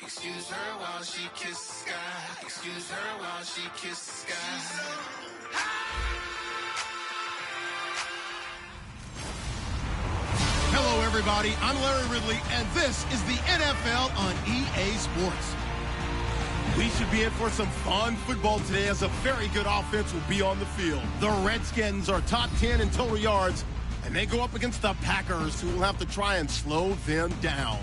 Excuse her while she kisses sky. Excuse her while she kisses sky. Hello, everybody. I'm Larry Ridley, and this is the NFL on EA Sports. We should be in for some fun football today as a very good offense will be on the field. The Redskins are top 10 in total yards, and they go up against the Packers, who will have to try and slow them down.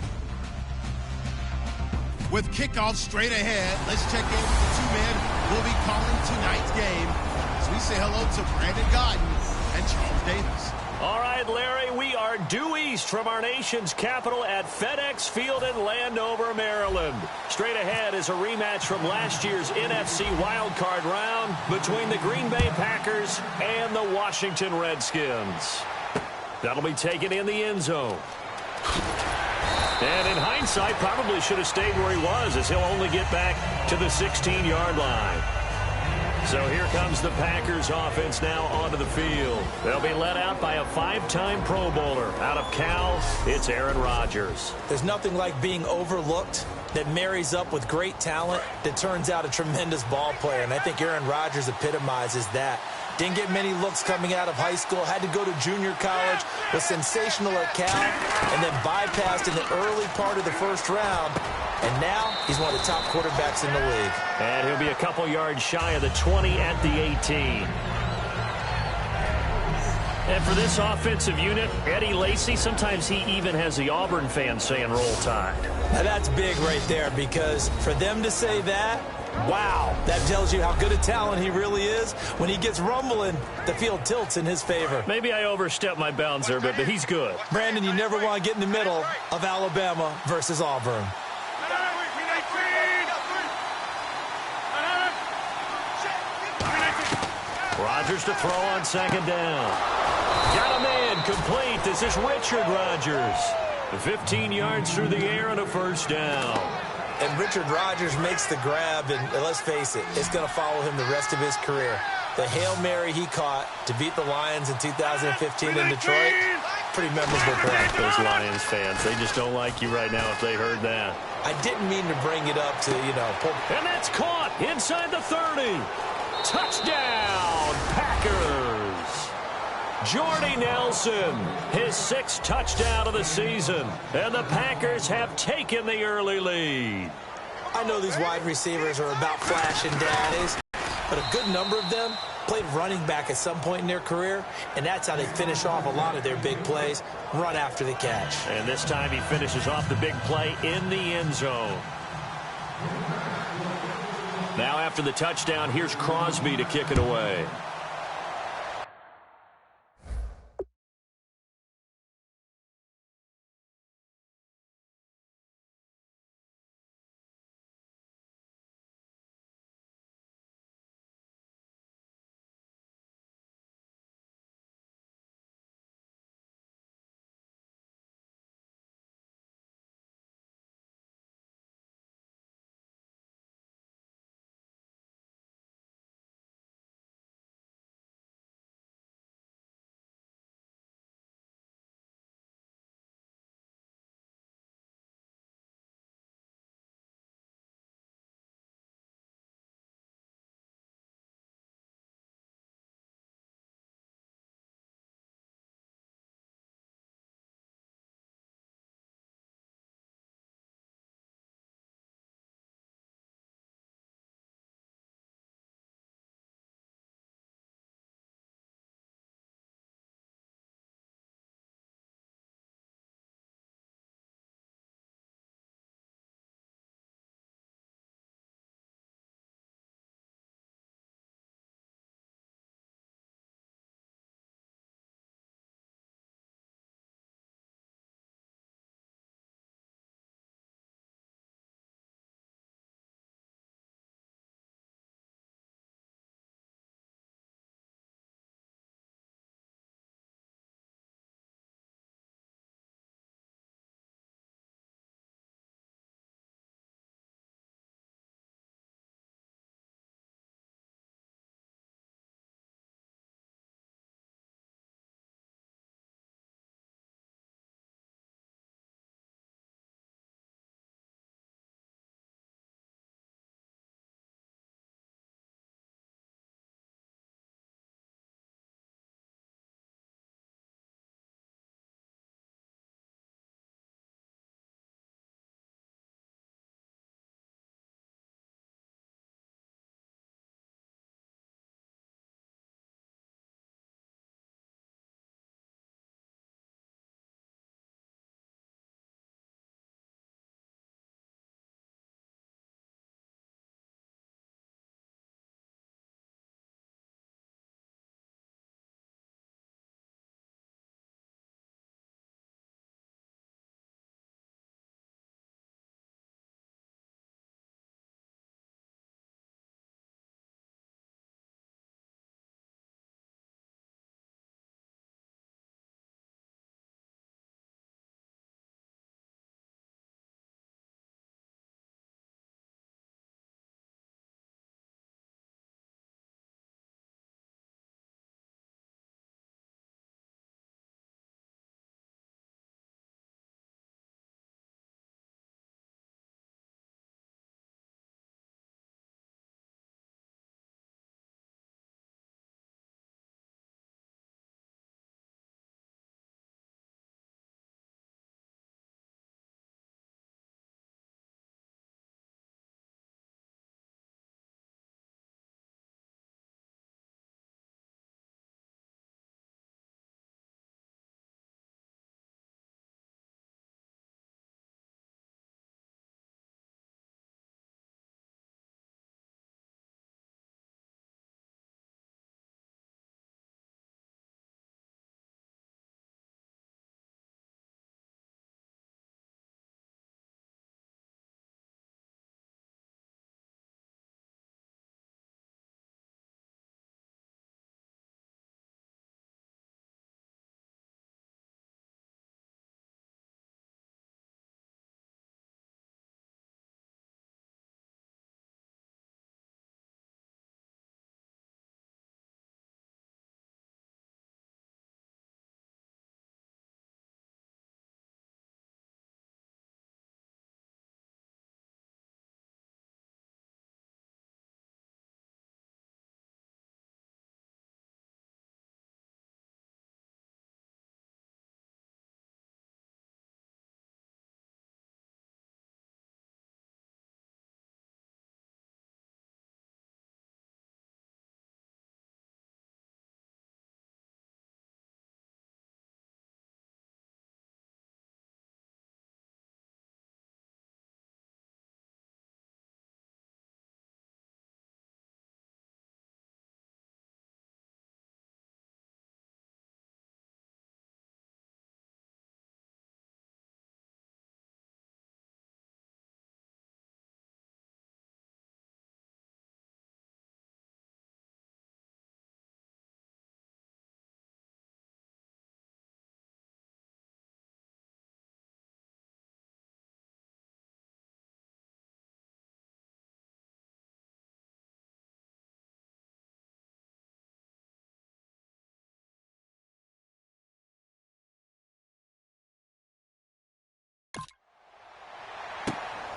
With kickoff straight ahead, let's check in with the two men who will be calling tonight's game as we say hello to Brandon Godden and Charles Davis. All right, Larry, we are due east from our nation's capital at FedEx Field in Landover, Maryland. Straight ahead is a rematch from last year's NFC wildcard round between the Green Bay Packers and the Washington Redskins. That'll be taken in the end zone. And in hindsight, probably should have stayed where he was, as he'll only get back to the 16-yard line. So here comes the Packers offense now onto the field. They'll be led out by a 5-time Pro Bowler. Out of Cal, it's Aaron Rodgers. There's nothing like being overlooked that marries up with great talent that turns out a tremendous ball player. And I think Aaron Rodgers epitomizes that. Didn't get many looks coming out of high school. Had to go to junior college. Was sensational at Cal. And then bypassed in the early part of the first round. And now he's one of the top quarterbacks in the league. And he'll be a couple yards shy of the 20 at the 18. And for this offensive unit, Eddie Lacy, sometimes he even has the Auburn fans saying roll tide. Now that's big right there, because for them to say that, wow, that tells you how good a talent he really is. When he gets rumbling, the field tilts in his favor. Maybe I overstepped my bounds there, but he's good. Brandon, you never want to get in the middle of Alabama versus Auburn. Rodgers to throw on second down. Got a man complete. This is Richard Rodgers. 15 yards through the air and a first down. And Richard Rodgers makes the grab, and let's face it, it's going to follow him the rest of his career. The Hail Mary he caught to beat the Lions in 2015 in Detroit, pretty memorable play. Those Lions fans, they just don't like you right now if they heard that. I didn't mean to bring it up to, pull. And that's caught inside the 30. Touchdown, Packers. Jordy Nelson, his 6th touchdown of the season. And the Packers have taken the early lead. I know these wide receivers are about flashing daddies, but a good number of them played running back at some point in their career, and that's how they finish off a lot of their big plays, run after the catch. And this time he finishes off the big play in the end zone. Now after the touchdown, here's Crosby to kick it away.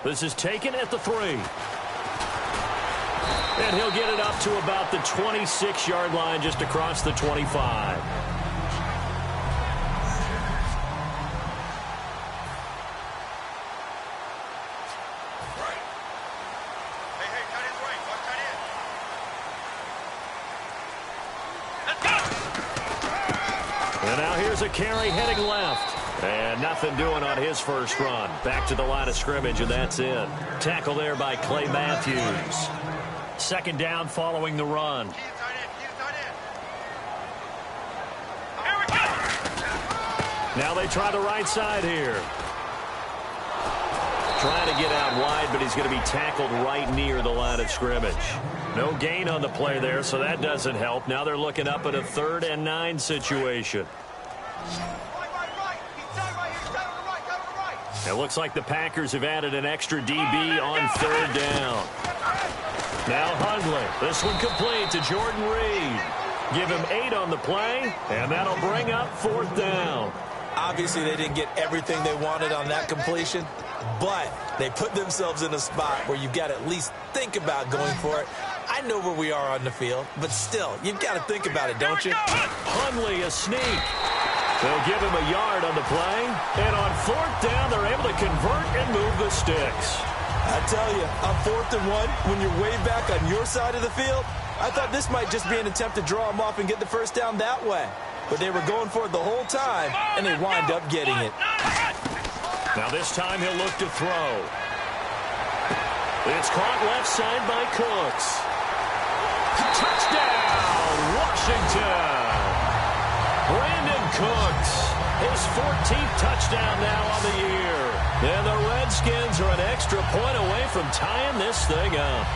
This is taken at the 3. And he'll get it up to about the 26-yard line, just across the 25. And now here's a carry heading left. And nothing doing on his first run. Back to the line of scrimmage, and that's it. Tackle there by Clay Matthews. Second down following the run. Now they try the right side here. Trying to get out wide, but he's going to be tackled right near the line of scrimmage. No gain on the play there, so that doesn't help. Now they're looking up at a 3rd and 9 situation. It looks like the Packers have added an extra DB on 3rd down. Now Hundley. This one complete to Jordan Reed. Give him 8 on the play, and that'll bring up 4th down. Obviously, they didn't get everything they wanted on that completion, but they put themselves in a spot where you've got to at least think about going for it. I know where we are on the field, but still, you've got to think about it, don't you? Hundley, a sneak. They'll give him a yard on the play, and on 4th down, they're able to convert and move the sticks. I tell you, on 4th and 1, when you're way back on your side of the field, I thought this might just be an attempt to draw them off and get the first down that way. But they were going for it the whole time, and they wind up getting it. Now this time he'll look to throw. It's caught left side by Cooks. Touchdown, Washington! Brandon Cooks, his 14th touchdown now on the year. And the Redskins are an extra point away from tying this thing up.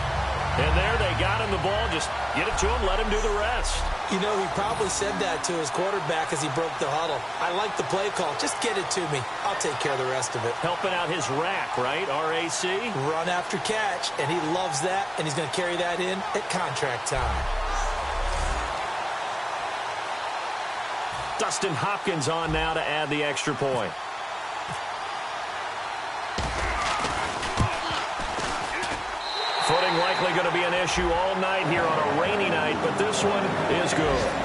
And there they got him the ball. Just get it to him, let him do the rest. You know, he probably said that to his quarterback as he broke the huddle. I like the play call. Just get it to me. I'll take care of the rest of it. Helping out his rack, right? R-A-C? Run after catch, and he loves that, and he's going to carry that in at contract time. Dustin Hopkins on now to add the extra point. Footing likely going to be an issue all night here on a rainy night, but this one is good.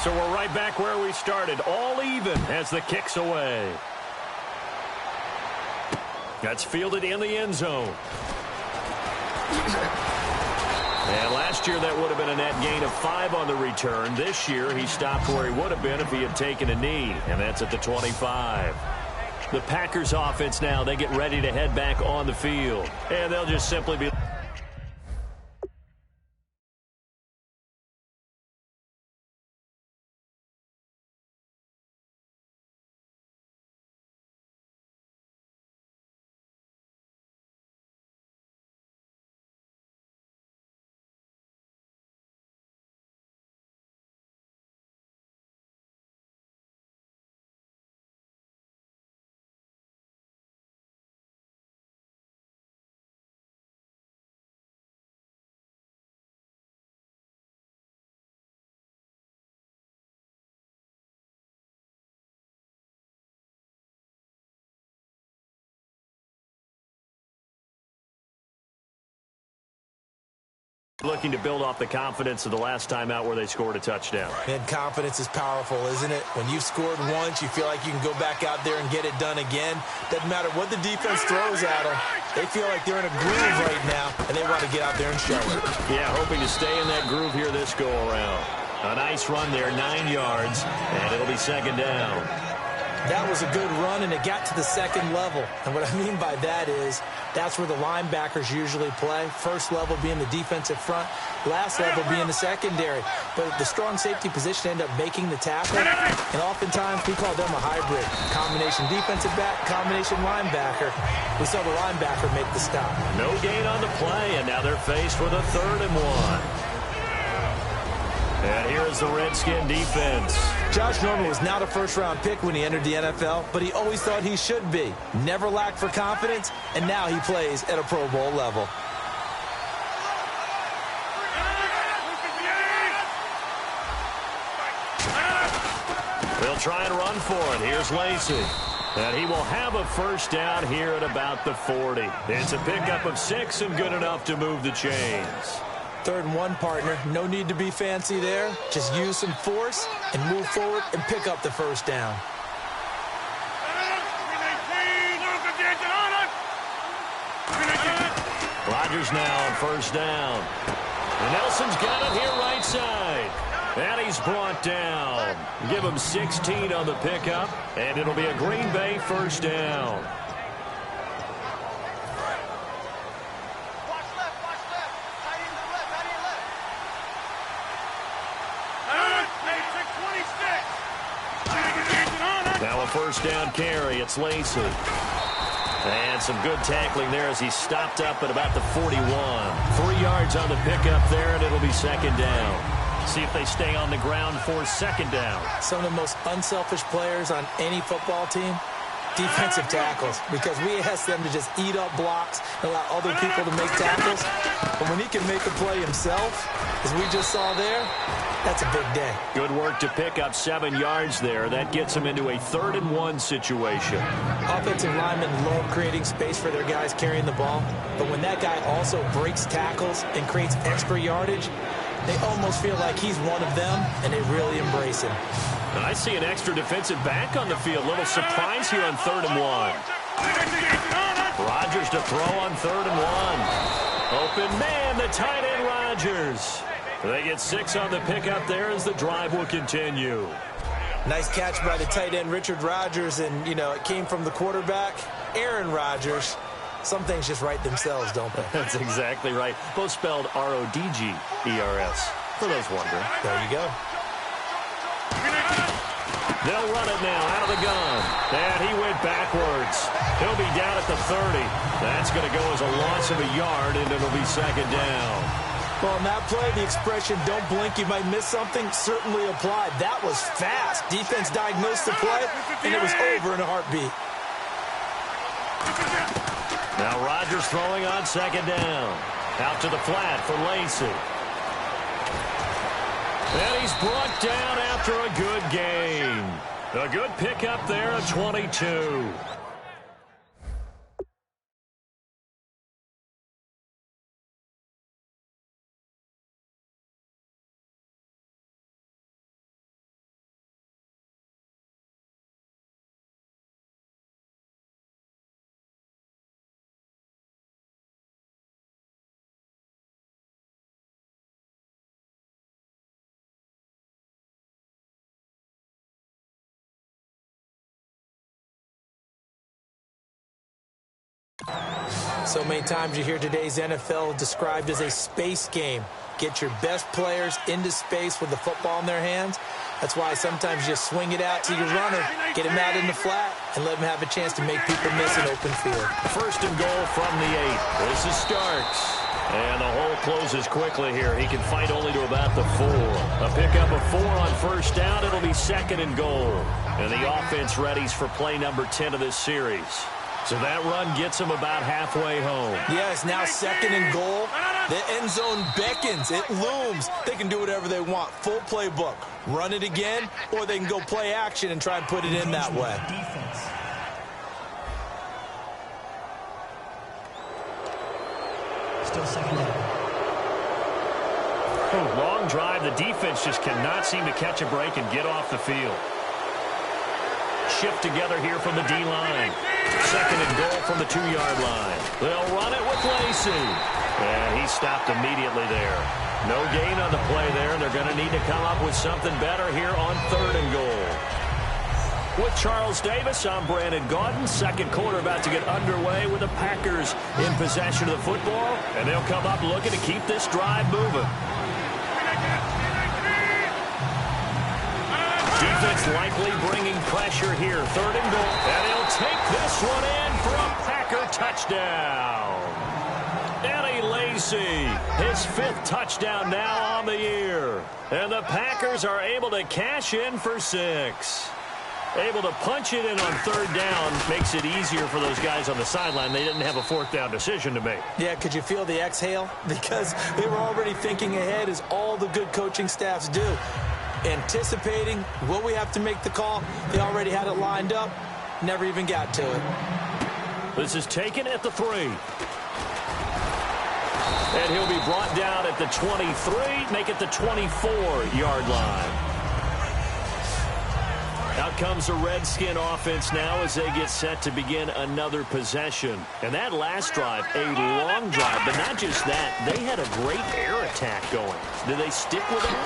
So we're right back where we started, all even as the kick's away. That's fielded in the end zone. And last year that would have been a net gain of 5 on the return. This year he stopped where he would have been if he had taken a knee, and that's at the 25. The Packers offense now, they get ready to head back on the field. And they'll just simply be... looking to build off the confidence of the last time out where they scored a touchdown. And confidence is powerful, isn't it? When you've scored once, you feel like you can go back out there and get it done again. Doesn't matter what the defense throws at them. They feel like they're in a groove right now, and they want to get out there and show it. Yeah, hoping to stay in that groove here this go-around. A nice run there, 9 yards, and it'll be second down. That was a good run, and it got to the second level. And what I mean by that is that's where the linebackers usually play. First level being the defensive front, last level being the secondary. But the strong safety position ended up making the tackle, and oftentimes we call them a hybrid. Combination defensive back, combination linebacker. We saw the linebacker make the stop. No gain on the play, and now they're faced with a 3rd and 1. And here is the Redskin defense. Josh Norman was not a first-round pick when he entered the NFL, but he always thought he should be. Never lacked for confidence, and now he plays at a Pro Bowl level. They'll try and run for it. Here's Lacey. And he will have a first down here at about the 40. It's a pickup of 6 and good enough to move the chains. 3rd and 1, partner. No need to be fancy there. Just use some force and move forward and pick up the first down. Rodgers now on first down. And Nelson's got it here right side. And he's brought down. Give him 16 on the pickup, and it'll be a Green Bay first down. Now a first down carry. It's Lacey. And some good tackling there as he stopped up at about the 41. 3 yards on the pickup there, and it'll be second down. See if they stay on the ground for second down. Some of the most unselfish players on any football team, defensive tackles, because we ask them to just eat up blocks and allow other people to make tackles. But when he can make a play himself, as we just saw there, that's a big day. Good work to pick up 7 yards there. That gets him into a 3rd and 1 situation. Offensive linemen love creating space for their guys carrying the ball. But when that guy also breaks tackles and creates extra yardage, they almost feel like he's one of them, and they really embrace him. And I see an extra defensive back on the field. Little surprise here on 3rd and 1. Rodgers to throw on 3rd and 1. Open man, the tight end Rodgers. They get 6 on the pickup there as the drive will continue. Nice catch by the tight end, Richard Rodgers, and, you know, it came from the quarterback, Aaron Rodgers. Some things just write themselves, don't they? That's exactly right. Both spelled R-O-D-G-E-R-S, for those wondering. There you go. They'll run it now out of the gun. And he went backwards. He'll be down at the 30. That's going to go as a loss of a yard, and it'll be second down. Well, on that play, the expression, don't blink, you might miss something, certainly applied. That was fast. Defense diagnosed the play, and it was over in a heartbeat. Now Rodgers throwing on second down. Out to the flat for Lacey. And he's brought down after a good gain. A good pickup there at 22. So many times you hear today's NFL described as a space game. Get your best players into space with the football in their hands. That's why sometimes you swing it out to your runner, get him out in the flat, and let him have a chance to make people miss an open field. First and goal from the 8. This is Starks. And the hole closes quickly here. He can fight only to about the 4. A pickup of 4 on first down. It'll be second and goal. And the offense readies for play number 10 of this series. So that run gets them about halfway home. Yeah, it's now second and goal. The end zone beckons. It looms. They can do whatever they want. Full playbook. Run it again, or they can go play action and try and put it in that way. Still second down. Long drive. The defense just cannot seem to catch a break and get off the field. Shift together here from the D-line. Second and goal from the 2-yard line. They'll run it with Lacey. And he stopped immediately there. No gain on the play there, and they're going to need to come up with something better here on third and goal. With Charles Davis, I'm Brandon Gaudin. Second quarter about to get underway with the Packers in possession of the football. And they'll come up looking to keep this drive moving. Defense likely bringing pressure here. 3rd and goal. And he'll take this one in for a Packer touchdown. Eddie Lacy, his 5th touchdown now on the year. And the Packers are able to cash in for 6. Able to punch it in on 3rd down makes it easier for those guys on the sideline. They didn't have a 4th down decision to make. Yeah, could you feel the exhale? Because they were already thinking ahead, as all the good coaching staffs do. Anticipating, will we have to make the call? They already had it lined up. Never even got to it. This is taken at the 3. And he'll be brought down at the 23, make it the 24-yard line. Out comes the Redskin offense now as they get set to begin another possession. And that last drive, a long drive, but not just that. They had a great air attack going. Did they stick with it?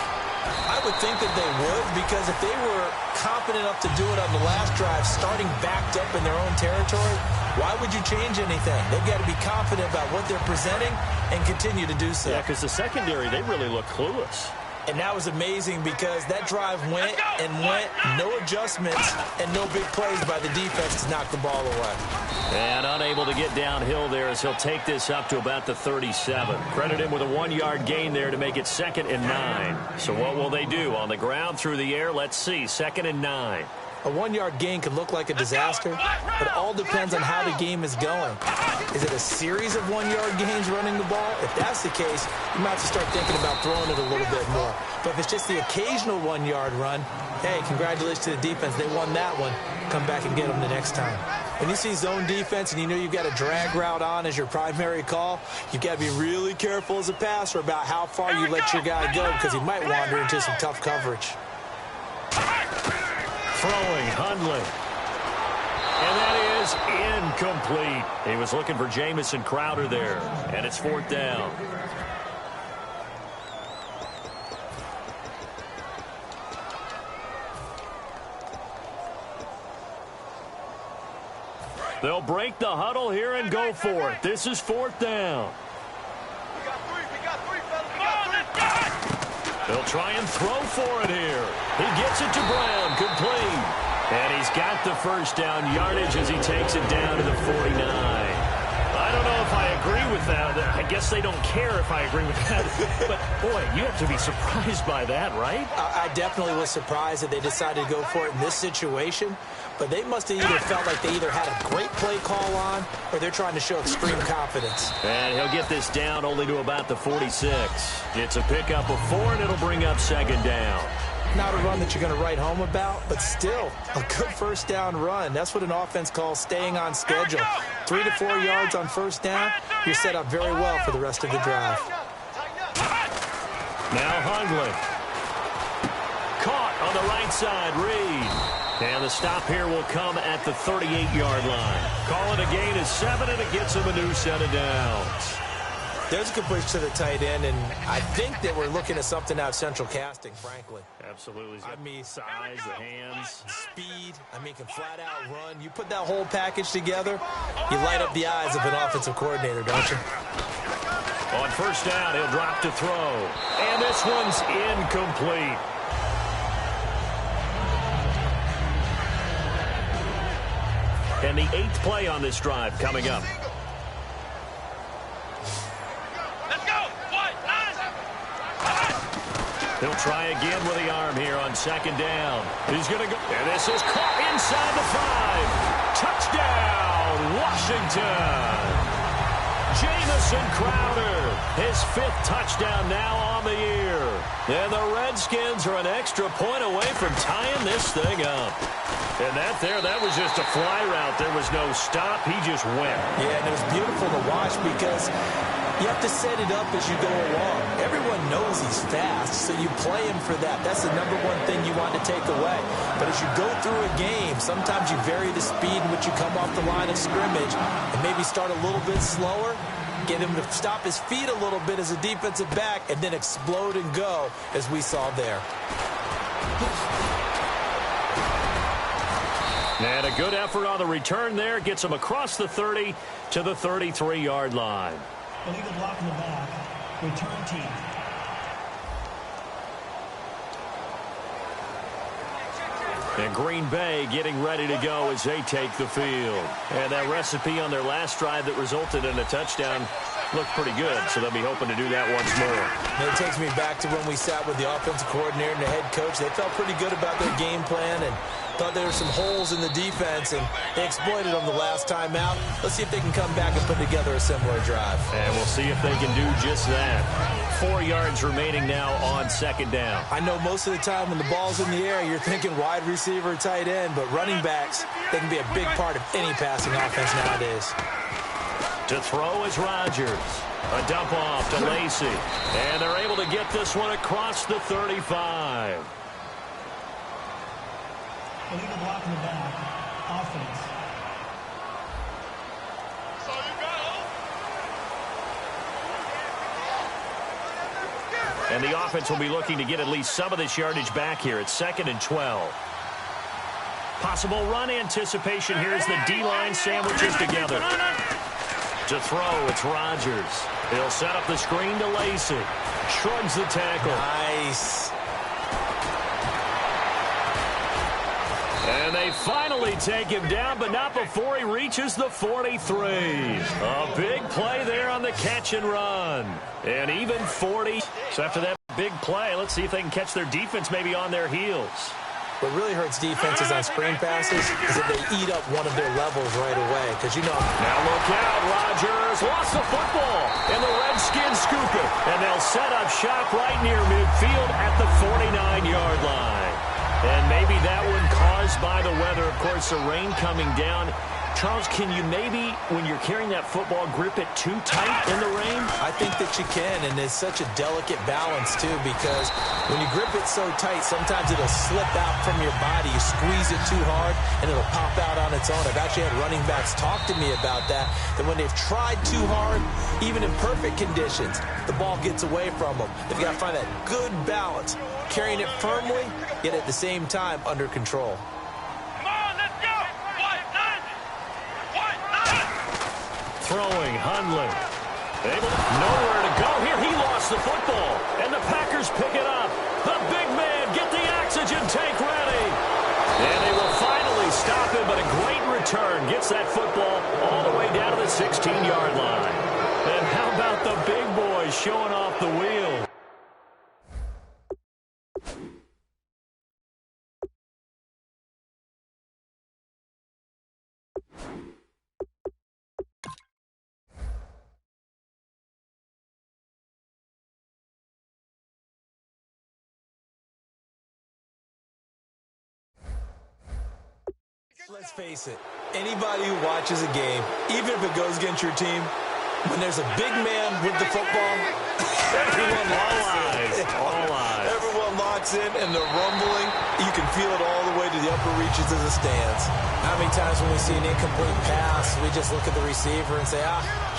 I would think that they would, because if they were confident enough to do it on the last drive, starting backed up in their own territory, why would you change anything? They've got to be confident about what they're presenting and continue to do so. Yeah, because the secondary, they really look clueless. And that was amazing, because that drive went and went, no adjustments, and no big plays by the defense to knock the ball away. And unable to get downhill there as he'll take this up to about the 37. Credit him with a 1-yard gain there to make it 2nd and 9. So what will they do? On the ground, through the air, let's see. 2nd and 9. A 1-yard gain can look like a disaster, but it all depends on how the game is going. Is it a series of 1-yard gains running the ball? If that's the case, you might have to start thinking about throwing it a little bit more. But if it's just the occasional 1-yard run, hey, congratulations to the defense. They won that one. Come back and get them the next time. When you see zone defense and you know you've got a drag route on as your primary call, you've got to be really careful as a passer about how far you let your guy go, because he might wander into some tough coverage. Throwing, Hundley. And that is incomplete. He was looking for Jamison Crowder there. And it's 4th down. They'll break the huddle here and go for it. This is 4th down. We got 3, fellas. We got 3. They'll try and throw for it here. He gets it to Brown, complete. And he's got the 1st down yardage as he takes it down to the 49. I don't know if I agree with that. I guess they don't care if I agree with that. But, boy, you have to be surprised by that, right? I definitely was surprised that they decided to go for it in this situation. But they must have either felt like they either had a great play call on, or they're trying to show extreme confidence. And he'll get this down only to about the 46. It's a pickup of 4, and it'll bring up 2nd down. Not a run that you're going to write home about, but still a good 1st down run. That's what an offense calls staying on schedule. 3 to 4 yards on 1st down, you're set up very well for the rest of the drive. Now Hundley. Caught on the right side, Reed. And the stop here will come at the 38-yard line. Call it a gain of 7, and it gets him a new set of downs. There's a good push to the tight end, and I think that we're looking at something out of Central Casting, frankly. Absolutely. I mean, size, the hands. Speed, can flat out run. You put that whole package together, you light up the eyes of an offensive coordinator, don't you? On 1st down, he'll drop to throw. And this one's incomplete. And the 8th play on this drive coming up. He'll try again with the arm here on 2nd down. He's going to go. And this is caught inside the 5. Touchdown, Washington. Jamison Crowder, his 5th touchdown now on the year. And the Redskins are an extra point away from tying this thing up. And that was just a fly route. There was no stop. He just went. Yeah, and it was beautiful to watch, because you have to set it up as you go along. Everyone knows he's fast, so you play him for that. That's the number one thing you want to take away. But as you go through a game, sometimes you vary the speed in which you come off the line of scrimmage and maybe start a little bit slower, get him to stop his feet a little bit as a defensive back, and then explode and go, as we saw there. And a good effort on the return there. Gets him across the 30 to the 33-yard line. Illegal block in the back. Return team. And Green Bay getting ready to go as they take the field. And that recipe on their last drive that resulted in a touchdown looked pretty good, so they'll be hoping to do that once more. And it takes me back to when we sat with the offensive coordinator and the head coach. They felt pretty good about their game plan and thought there were some holes in the defense, and they exploited them the last time out. Let's see if they can come back and put together a similar drive. And we'll see if they can do just that. 4 yards remaining now on second down. I know most of the time when the ball's in the air, you're thinking wide receiver, tight end, but running backs, they can be a big part of any passing offense nowadays. To throw is Rodgers. A dump off to Lacy. And they're able to get this one across the 35. Illegal block in the back. Offense. So you go. And the offense will be looking to get at least some of this yardage back here. It's 2nd and 12. Possible run anticipation. Here's the D-line sandwiches together. To throw, it's Rodgers. He'll set up the screen to Lacy. Shrugs the tackle. Nice. And they finally take him down, but not before he reaches the 43. A big play there on the catch and run. And even 40. So after that big play, let's see if they can catch their defense maybe on their heels. What really hurts defenses on screen passes is that they eat up one of their levels right away. Because, you know. Now look out. Rodgers lost the football. And the Redskins scoop it. And they'll set up shop right near midfield at the 49-yard line. And maybe that one caused by the weather. Of course, the rain coming down. Charles, can you maybe, when you're carrying that football, grip it too tight in the rain? I think that you can, and it's such a delicate balance, too, because when you grip it so tight, sometimes it'll slip out from your body. You squeeze it too hard, and it'll pop out on its own. I've actually had running backs talk to me about that when they've tried too hard, even in perfect conditions, the ball gets away from them. They've got to find that good balance, carrying it firmly, yet at the same time under control. Throwing, Hundley. Nowhere to go here. He lost the football. And the Packers pick it up. The big man, get the oxygen tank ready. And they will finally stop him, but a great return. Gets that football all the way down to the 16-yard line. And how about the big boys showing off the wheel? Let's face it, anybody who watches a game, even if it goes against your team, when there's a big man with the football, everyone locks in. All eyes. Everyone locks in, and the rumbling, you can feel it all the way to the upper reaches of the stands. How many times when we see an incomplete pass, we just look at the receiver and say,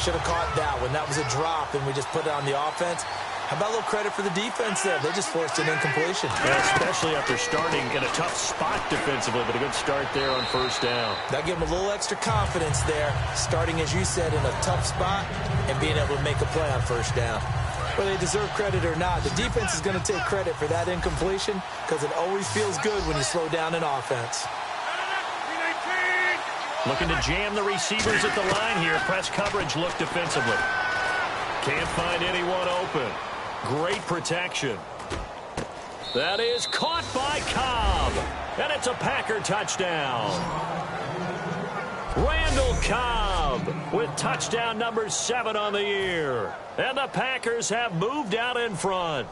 should have caught that one. That was a drop, and we just put it on the offense. How about a little credit for the defense there? They just forced an incompletion. Yeah, especially after starting in a tough spot defensively, but a good start there on first down. That gave them a little extra confidence there, starting, as you said, in a tough spot and being able to make a play on first down. Whether they deserve credit or not, the defense is going to take credit for that incompletion because it always feels good when you slow down an offense. Looking to jam the receivers at the line here. Press coverage look defensively. Can't find anyone open. Great protection. That is caught by Cobb. And it's a Packer touchdown. Randall Cobb with touchdown number 7 on the year. And the Packers have moved out in front.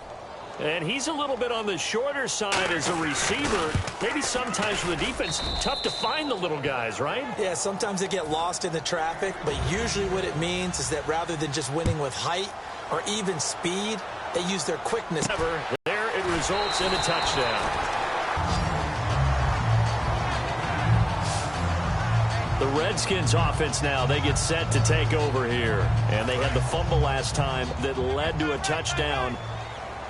And he's a little bit on the shorter side as a receiver. Maybe sometimes for the defense, tough to find the little guys, right? Yeah, sometimes they get lost in the traffic, but usually what it means is that rather than just winning with height or even speed, they use their quickness. There it results in a touchdown. The Redskins offense now, they get set to take over here. And they had the fumble last time that led to a touchdown.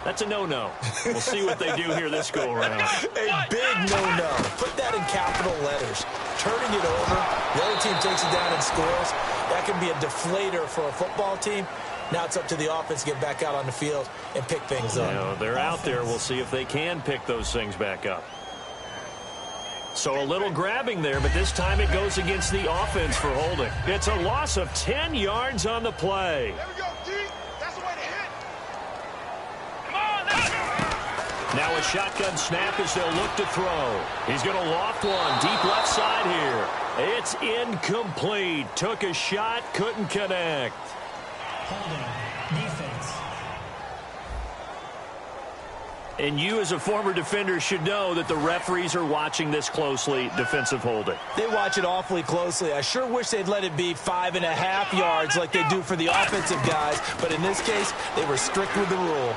That's a no-no. We'll see what they do here this go-around. A big no-no. Put that in capital letters. turning it over, the other team takes it down and scores. That can be a deflator for a football team. Now it's up to the offense to get back out on the field and pick things up. You know, they're out there. We'll see if they can pick those things back up. So a little grabbing there, but this time it goes against the offense for holding. It's a loss of 10 yards on the play. There we go, D. That's the way to hit. Come on, let's go. Now a shotgun snap as they'll look to throw. He's going to loft one deep left side here. It's incomplete. Took a shot, couldn't connect. Holding. Defense. And you as a former defender should know that the referees are watching this closely, defensive holding. They watch it awfully closely. I sure wish they'd let it be 5.5 yards like they do for the offensive guys. But in this case, they were strict with the rule.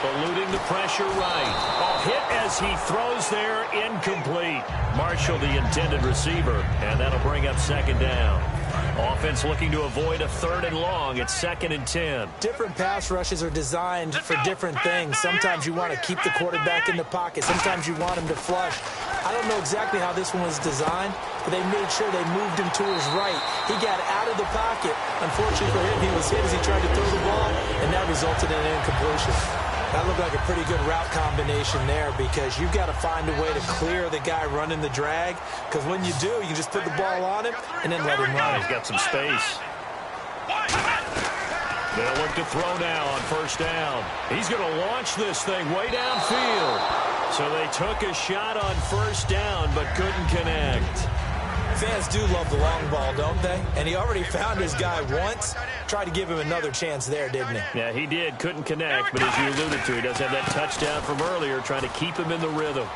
Eluding the pressure right. A hit as he throws there, incomplete. Marshall, the intended receiver, and that'll bring up second down. Offense looking to avoid a 3rd and long. It's 2nd and 10. Different pass rushes are designed for different things. Sometimes you want to keep the quarterback in the pocket. Sometimes you want him to flush. I don't know exactly how this one was designed, but they made sure they moved him to his right. He got out of the pocket. Unfortunately for him, he was hit as he tried to throw the ball, and that resulted in an incompletion. That looked like a pretty good route combination there because you've got to find a way to clear the guy running the drag, because when you do, you just put the ball on him and then let him run. He's got some space. They'll look to throw now on 1st down. He's going to launch this thing way downfield. So they took a shot on 1st down but couldn't connect. Fans do love the long ball, don't they? And he already found his guy once. Tried to give him another chance there, didn't he? Yeah, he did. Couldn't connect, but as you alluded to, he does have that touchdown from earlier, trying to keep him in the rhythm.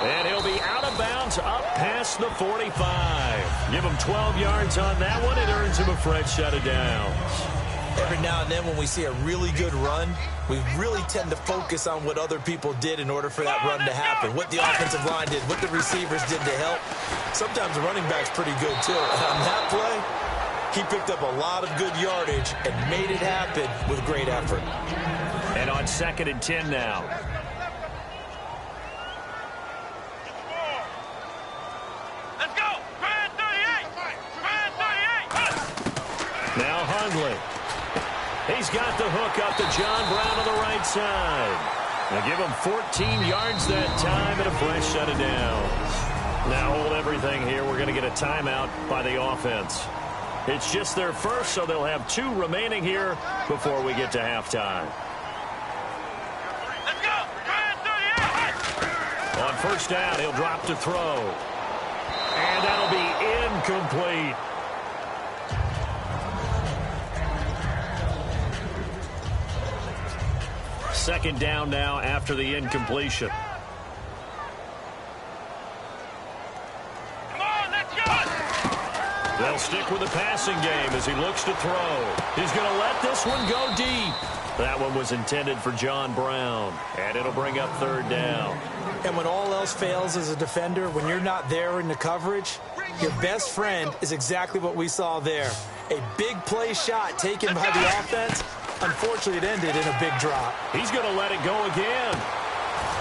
And he'll be out of bounds up past the 45. Give him 12 yards on that one. It earns him a fresh set of downs. Every now and then when we see a really good run, we really tend to focus on what other people did in order for that run to happen, what the offensive line did, what the receivers did to help. Sometimes the running back's pretty good, too. And on that play, he picked up a lot of good yardage and made it happen with great effort. And on 2nd and 10 now. Let's go. Grand 38. Grand 38. Now Hundley. He's got the hook up to John Brown on the right side. They give him 14 yards that time and a fresh set of downs. Now hold everything here. We're going to get a timeout by the offense. It's just their first, so they'll have 2 remaining here before we get to halftime. Let's go. Grand 38. On 1st down, he'll drop to throw. And that'll be incomplete. Second down now after the incompletion. Come on, let's go. They'll stick with the passing game as he looks to throw. He's going to let this one go deep. That one was intended for John Brown, and it'll bring up 3rd down. And when all else fails as a defender, when you're not there in the coverage, your best friend is exactly what we saw there. A big play shot taken by the offense. Unfortunately, it ended in a big drop. He's going to let it go again.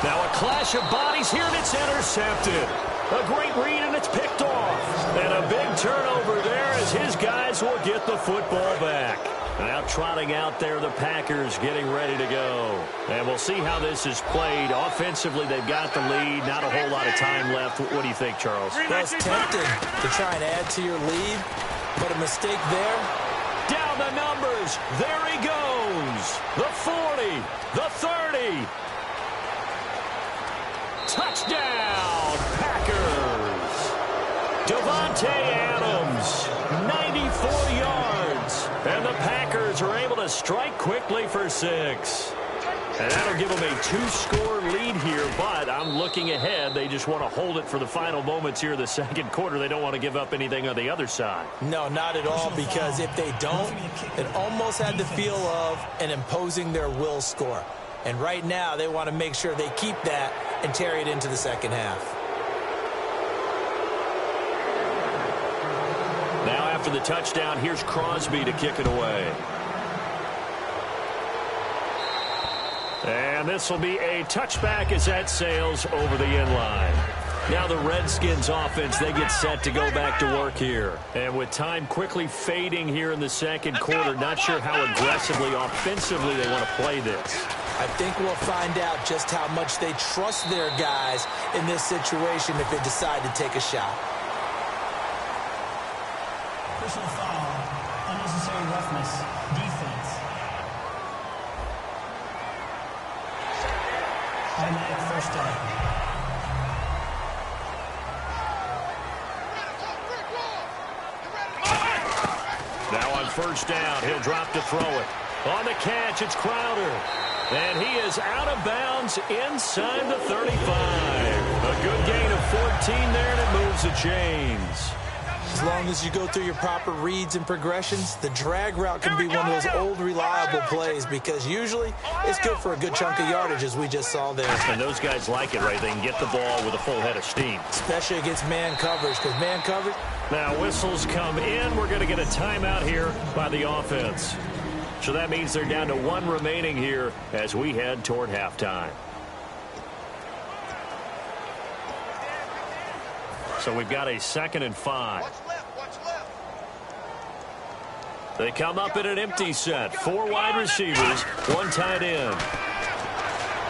Now a clash of bodies here, and it's intercepted. A great read, and it's picked off. And a big turnover there as his guys will get the football back. Now trotting out there, the Packers getting ready to go. And we'll see how this is played. Offensively, they've got the lead. Not a whole lot of time left. What do you think, Charles? Well, it's tempting to try and add to your lead, but a mistake there. Down the numbers. There he goes. The 40. The 30. Touchdown, Packers. Devontae Adams, 94 yards. And the Packers are able to strike quickly for 6. And that'll give them a 2-score lead here, but I'm looking ahead. They just want to hold it for the final moments here in the 2nd quarter. They don't want to give up anything on the other side. No, not at all, because if they don't, it almost had the feel of an imposing their will score. And right now, they want to make sure they keep that and carry it into the 2nd half. Now after the touchdown, here's Crosby to kick it away. And this will be a touchback as that sails over the end line. Now the Redskins offense, they get set to go back to work here. And with time quickly fading here in the second quarter, not sure how aggressively, offensively they want to play this. I think we'll find out just how much they trust their guys in this situation if they decide to take a shot. Personal foul, unnecessary roughness, defense. Automatic first down. Now on first down, he'll drop to throw it. On the catch, it's Crowder. And he is out of bounds inside the 35. A good gain of 14 there, and it moves the chains. As long as you go through your proper reads and progressions, the drag route can be one of those old reliable plays because usually it's good for a good chunk of yardage, as we just saw there. And those guys like it, right? They can get the ball with a full head of steam. Especially against man coverage, because man coverage. Now whistles come in. We're going to get a timeout here by the offense. So that means they're down to one remaining here as we head toward halftime. So we've got a 2nd and 5. Watch left. They come up in an empty set. 4 wide receivers, 1 tight end.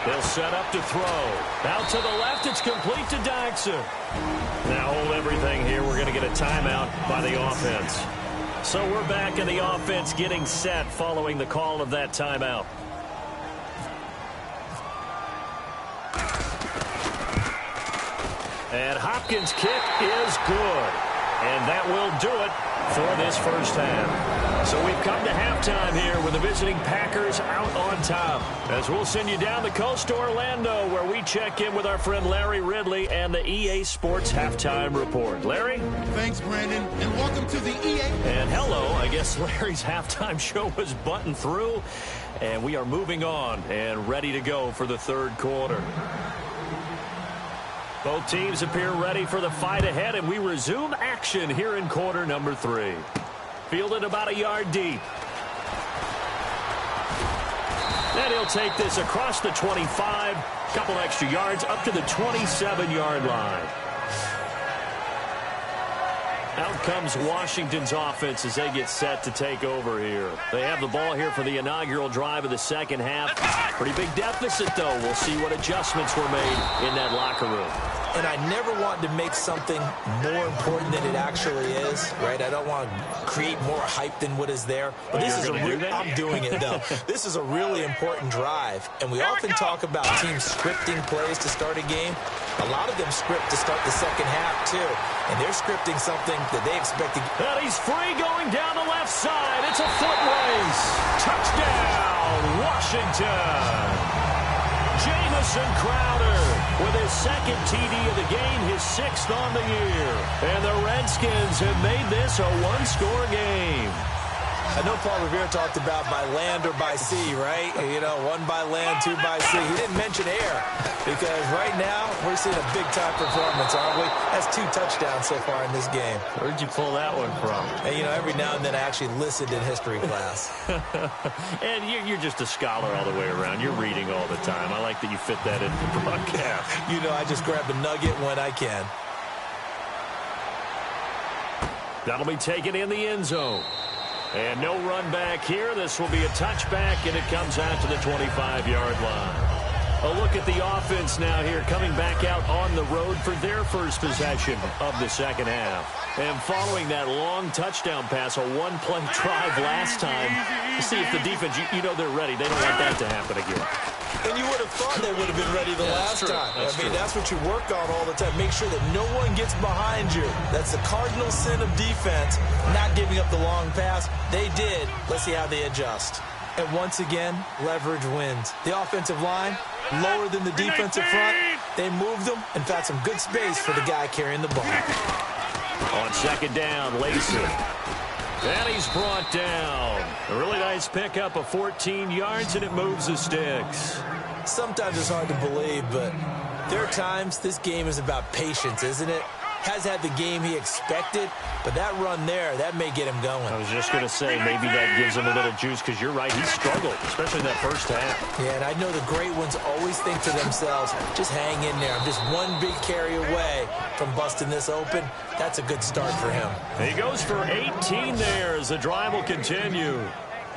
They'll set up to throw. Out to the left, it's complete to Dyson. Now hold everything here. We're going to get a timeout by the offense. So we're back in the offense getting set following the call of that timeout. And Hopkins' kick is good. And that will do it for this first half. So we've come to halftime here with the visiting Packers out on top. As we'll send you down the coast to Orlando, where we check in with our friend Larry Ridley and the EA Sports Halftime Report. Larry? Thanks, Brandon, and welcome to the EA. And hello. I guess Larry's halftime show was buttoned through, and we are moving on and ready to go for the third quarter. Both teams appear ready for the fight ahead, and we resume action here in quarter number 3. Fielded about a yard deep. And he'll take this across the 25, couple extra yards up to the 27-yard line. Out comes Washington's offense as they get set to take over here. They have the ball here for the inaugural drive of the second half. Pretty big deficit, though. We'll see what adjustments were made in that locker room. And I never want to make something more important than it actually is, right? I don't want to create more hype than what is there. But this is I'm doing it, though. This is a really important drive. And we often talk about teams scripting plays to start a game. A lot of them script to start the second half, too. And they're scripting something that they expect to get. And he's free going down the left side. It's a foot race. Touchdown, Washington. Jamison Crowder with his second TD of the game, his 6th on the year. And the Redskins have made this a one-score game. I know Paul Revere talked about by land or by sea, right? You know, 1 by land, 2 by sea. He didn't mention air because right now we're seeing a big-time performance, aren't we? That's 2 touchdowns so far in this game. Where'd you pull that one from? And, you know, every now and then I actually listened in history class. And you're just a scholar all the way around. You're reading all the time. I like that you fit that into the broadcast. You know, I just grab a nugget when I can. That'll be taken in the end zone. And no run back here. This will be a touchback, and it comes out to the 25-yard line. A look at the offense now here, coming back out on the road for their first possession of the second half. And following that long touchdown pass, a one-play drive last time, to see if the defense, you know they're ready. They don't want that to happen again. And you would have thought they would have been ready the last time. That's what you work on all the time. Make sure that no one gets behind you. That's the cardinal sin of defense, not giving up the long pass. They did. Let's see how they adjust. And once again, leverage wins. The offensive line, lower than the defensive front. They moved them and found some good space for the guy carrying the ball. On second down, Lacey. And he's brought down. A really nice pickup of 14 yards, and it moves the sticks. Sometimes it's hard to believe, but there are times this game is about patience, isn't it? has had the game he expected, but that run there, that may get him going. I was just going to say, maybe that gives him a little juice, because you're right, he struggled, especially in that first half. Yeah, and I know the great ones always think to themselves, just hang in there. I'm just one big carry away from busting this open. That's a good start for him. He goes for 18 there as the drive will continue.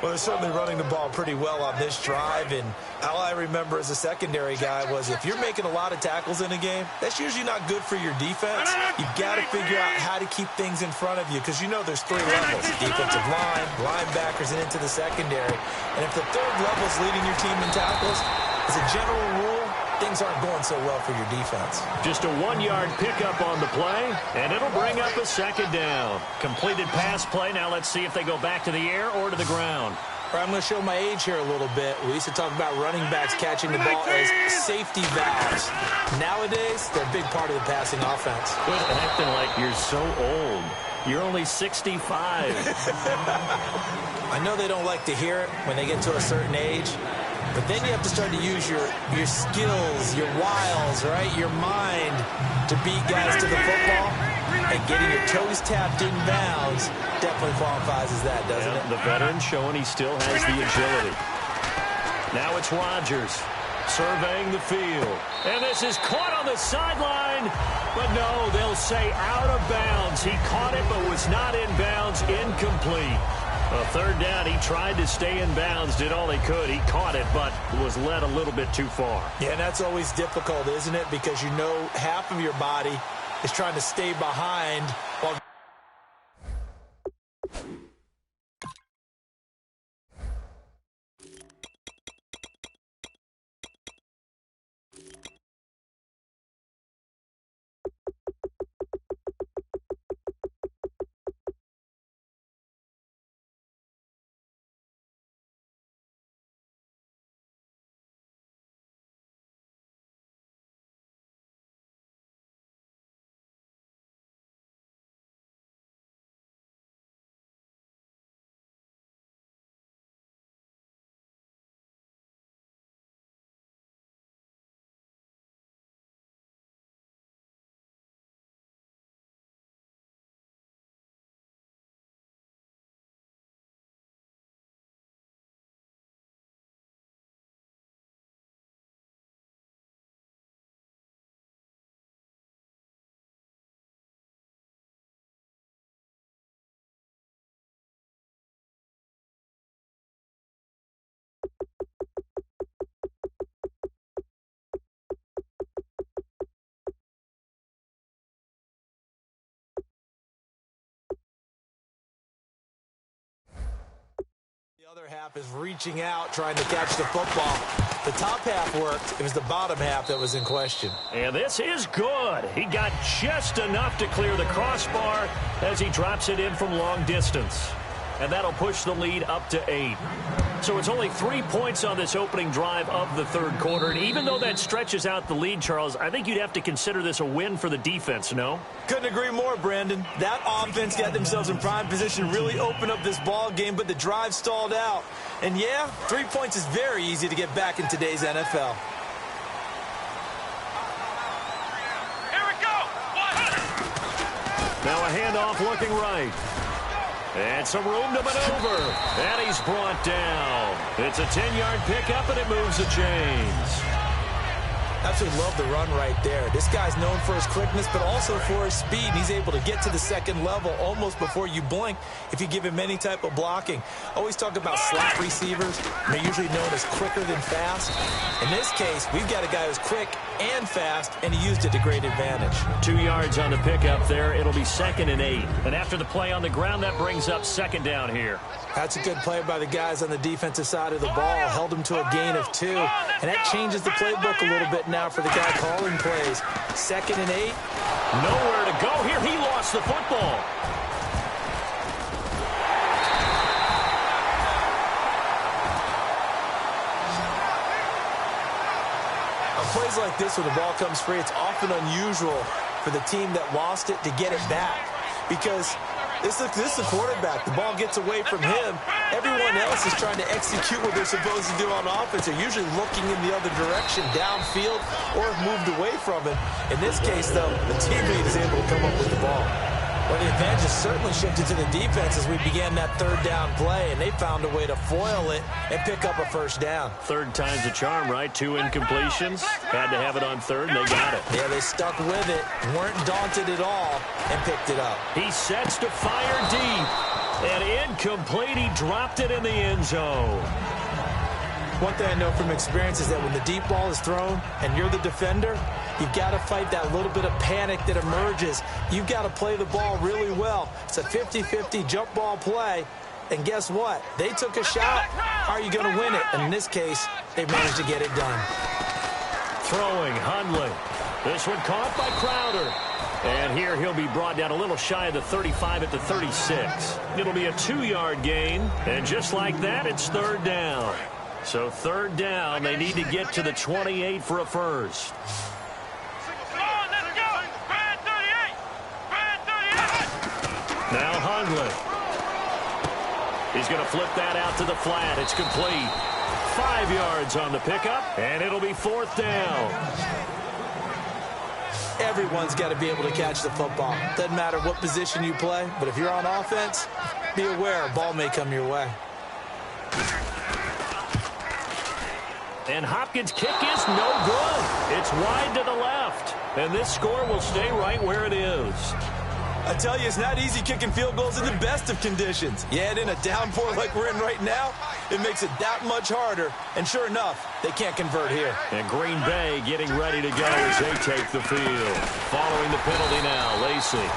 Well, they're certainly running the ball pretty well on this drive, and all I remember as a secondary guy was if you're making a lot of tackles in a game, that's usually not good for your defense. You've got to figure out how to keep things in front of you, because you know there's 3 levels: defensive line, linebackers, and into the secondary. And if the third level is leading your team in tackles, as a general rule, things aren't going so well for your defense. Just a 1-yard pickup on the play, and it'll bring up a second down. Completed pass play. Now let's see if they go back to the air or to the ground. I'm going to show my age here a little bit. We used to talk about running backs catching the ball as safety valves. Nowadays, they're a big part of the passing offense. Quit acting like you're so old. You're only 65. I know they don't like to hear it when they get to a certain age, but then you have to start to use your skills, your wiles, right? Your mind to beat guys to the football. And getting your toes tapped in bounds definitely qualifies as that, doesn't it? The veteran showing he still has the agility. Now it's Rodgers surveying the field. And this is caught on the sideline. But no, they'll say out of bounds. He caught it but was not in bounds. Incomplete. A third down, he tried to stay in bounds, did all he could. He caught it, but was led a little bit too far. Yeah, and that's always difficult, isn't it? Because you know half of your body is trying to stay behind while... The other half is reaching out, trying to catch the football. The top half worked. It was the bottom half that was in question. And this is good. He got just enough to clear the crossbar as he drops it in from long distance. And that'll push the lead up to 8. So it's only 3 points on this opening drive of the third quarter. And even though that stretches out the lead, Charles, I think you'd have to consider this a win for the defense, no? Couldn't agree more, Brandon. That offense got themselves in prime position, really opened up this ball game, but the drive stalled out. And yeah, 3 points is very easy to get back in today's NFL. Here we go. Now a handoff looking right. And some room to maneuver. And he's brought down. It's a 10-yard pickup, and it moves the chains. Absolutely love the run right there. This guy's known for his quickness, but also for his speed. And he's able to get to the second level almost before you blink if you give him any type of blocking. Always talk about slot receivers. They're usually known as quicker than fast. In this case, we've got a guy who's quick and fast, and he used it to great advantage. 2 yards on the pickup there. It'll be 2nd and 8. And after the play on the ground, that brings up 2nd down here. That's a good play by the guys on the defensive side of the ball. Held them to a gain of 2. And that changes the playbook a little bit now for the guy calling plays. 2nd and 8. Nowhere to go here. He lost the football. On plays like this where the ball comes free, it's often unusual for the team that lost it to get it back. Because This is the quarterback. The ball gets away from him. Everyone else is trying to execute what they're supposed to do on offense. They're usually looking in the other direction, downfield, or have moved away from him. In this case, though, the teammate is able to come up with the ball. Well, the advantage has certainly shifted to the defense as we began that third down play, and they found a way to foil it and pick up a first down. Third time's a charm, right? 2 incompletions. Had to have it on third, and they got it. Yeah, they stuck with it, weren't daunted at all, and picked it up. He sets to fire deep. And incomplete. He dropped it in the end zone. One thing I know from experience is that when the deep ball is thrown and you're the defender, you've got to fight that little bit of panic that emerges. You've got to play the ball really well. It's a 50-50 jump ball play. And guess what? They took a shot. How are you going to win it? And in this case, they managed to get it done. Throwing, Hundley. This one caught by Crowder. And here he'll be brought down a little shy of the 35 at the 36. It'll be a 2-yard gain. And just like that, it's third down. So third down, they need to get to the 28 for a first. Now Hundley. He's going to flip that out to the flat. It's complete. 5 yards on the pickup, and it'll be fourth down. Everyone's got to be able to catch the football. Doesn't matter what position you play, but if you're on offense, be aware a ball may come your way. And Hopkins' kick is no good. It's wide to the left. And this score will stay right where it is. I tell you, it's not easy kicking field goals in the best of conditions. You add in a downpour like we're in right now, it makes it that much harder. And sure enough, they can't convert here. And Green Bay getting ready to go as they take the field. Following the penalty now, Lacey.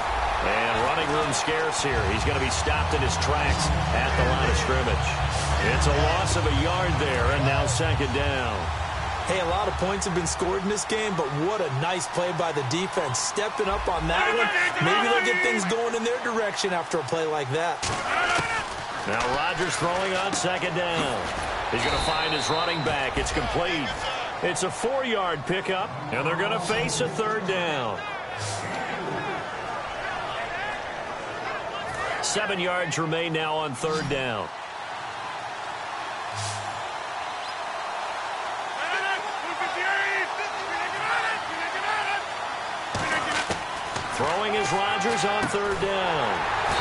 And running room scarce here. He's going to be stopped in his tracks at the line of scrimmage. It's a loss of a yard there, and now second down. Hey, a lot of points have been scored in this game, but what a nice play by the defense. Stepping up on that one. Maybe they'll get things going in their direction after a play like that. Now Rodgers throwing on second down. He's going to find his running back. It's complete. It's a 4-yard pickup, and they're going to face a third down. 7 yards remain now on third down. Throwing is Rodgers on third down.